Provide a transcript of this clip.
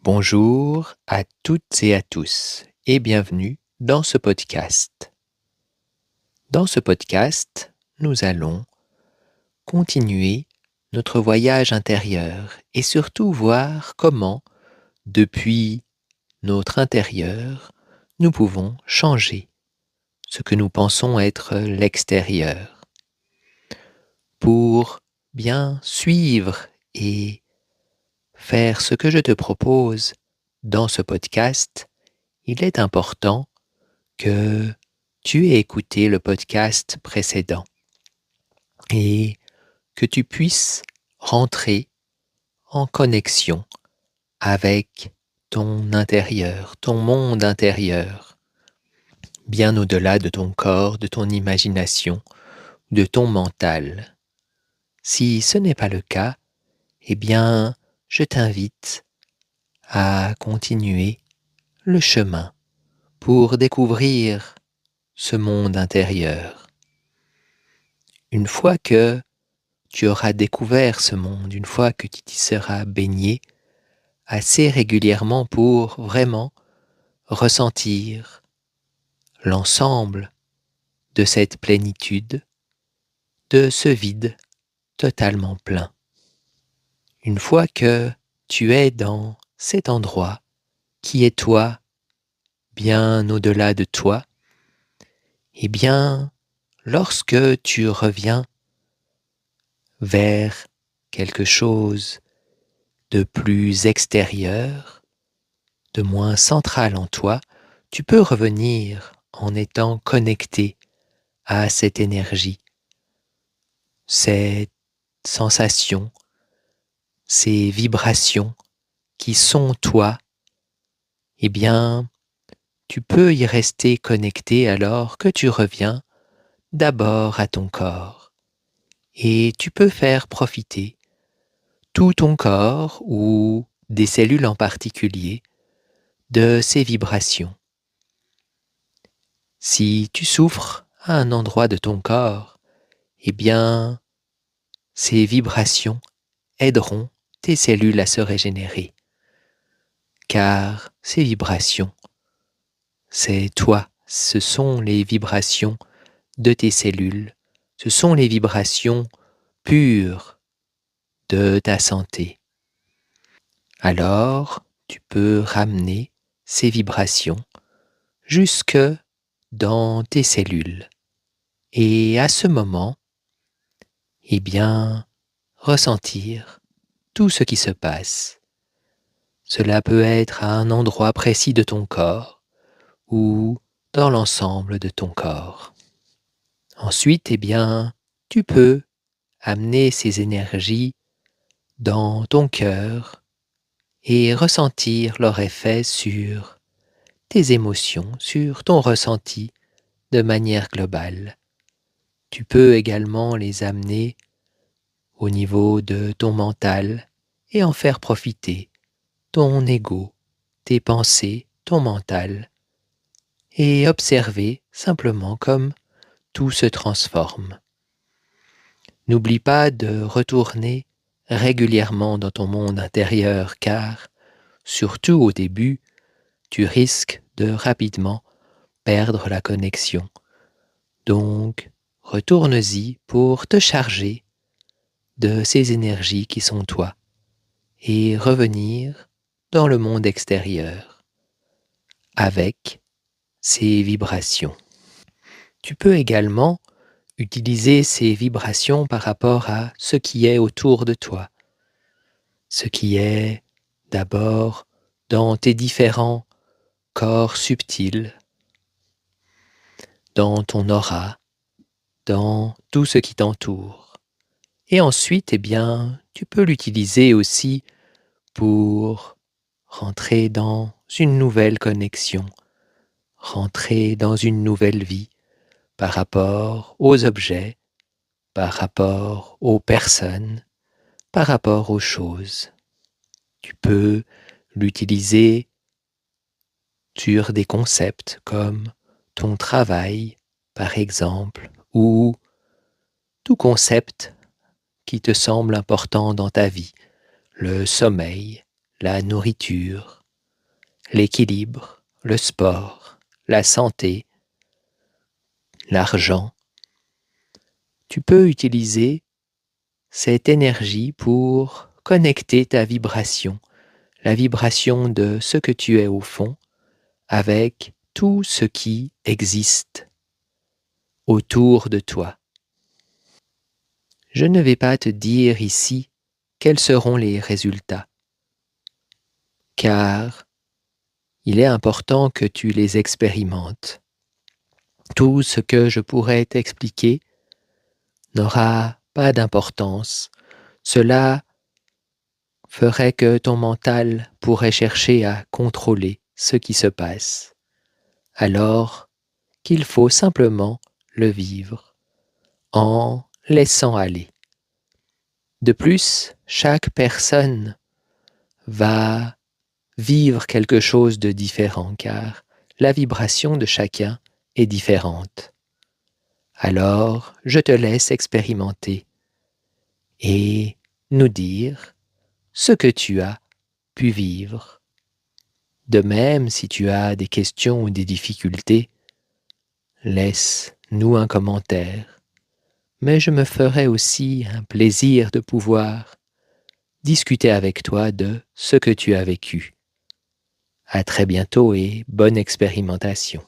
Bonjour à toutes et à tous et bienvenue dans ce podcast. Dans ce podcast, nous allons continuer notre voyage intérieur et surtout voir comment, depuis notre intérieur, nous pouvons changer ce que nous pensons être l'extérieur. Pour bien suivre et faire ce que je te propose dans ce podcast, il est important que tu aies écouté le podcast précédent et que tu puisses rentrer en connexion avec ton intérieur, ton monde intérieur, bien au-delà de ton corps, de ton imagination, de ton mental. Si ce n'est pas le cas, eh bien, je t'invite à continuer le chemin pour découvrir ce monde intérieur. Une fois que tu auras découvert ce monde, une fois que tu t'y seras baigné assez régulièrement pour vraiment ressentir l'ensemble de cette plénitude, de ce vide totalement plein. Une fois que tu es dans cet endroit qui est toi, bien au-delà de toi, eh bien, lorsque tu reviens vers quelque chose de plus extérieur, de moins central en toi, tu peux revenir en étant connecté à cette énergie, cette sensation, ces vibrations qui sont toi. Eh bien, tu peux y rester connecté alors que tu reviens d'abord à ton corps. Et tu peux faire profiter tout ton corps ou des cellules en particulier de ces vibrations. Si tu souffres à un endroit de ton corps, eh bien, ces vibrations aideront tes cellules à se régénérer. Car ces vibrations, c'est toi, ce sont les vibrations de tes cellules, ce sont les vibrations pures de ta santé. Alors, tu peux ramener ces vibrations jusque dans tes cellules. Et à ce moment, eh bien, ressentir tout ce qui se passe. Cela peut être à un endroit précis de ton corps ou dans l'ensemble de ton corps. Ensuite, eh bien, tu peux amener ces énergies dans ton cœur et ressentir leur effet sur tes émotions, sur ton ressenti de manière globale. Tu peux également les amener au niveau de ton mental et en faire profiter ton ego, tes pensées, ton mental, et observer simplement comme tout se transforme. N'oublie pas de retourner régulièrement dans ton monde intérieur car, surtout au début, tu risques de rapidement perdre la connexion. Donc, retourne-y pour te charger de ces énergies qui sont toi et revenir dans le monde extérieur avec ces vibrations. Tu peux également utiliser ces vibrations par rapport à ce qui est autour de toi, ce qui est d'abord dans tes différents corps subtils, dans ton aura, dans tout ce qui t'entoure. Et ensuite, eh bien, tu peux l'utiliser aussi pour rentrer dans une nouvelle connexion, rentrer dans une nouvelle vie par rapport aux objets, par rapport aux personnes, par rapport aux choses. Tu peux l'utiliser sur des concepts comme ton travail, par exemple, ou tout concept qui te semble important dans ta vie, le sommeil, la nourriture, l'équilibre, le sport, la santé, l'argent. Tu peux utiliser cette énergie pour connecter ta vibration, la vibration de ce que tu es au fond, avec tout ce qui existe autour de toi. Je ne vais pas te dire ici quels seront les résultats, car il est important que tu les expérimentes. Tout ce que je pourrais t'expliquer n'aura pas d'importance. Cela ferait que ton mental pourrait chercher à contrôler ce qui se passe, alors qu'il faut simplement le vivre en laissant aller. De plus, chaque personne va vivre quelque chose de différent car la vibration de chacun est différente. Alors, je te laisse expérimenter et nous dire ce que tu as pu vivre. De même, si tu as des questions ou des difficultés, laisse-nous un commentaire. Mais je me ferai aussi un plaisir de pouvoir discuter avec toi de ce que tu as vécu. À très bientôt et bonne expérimentation.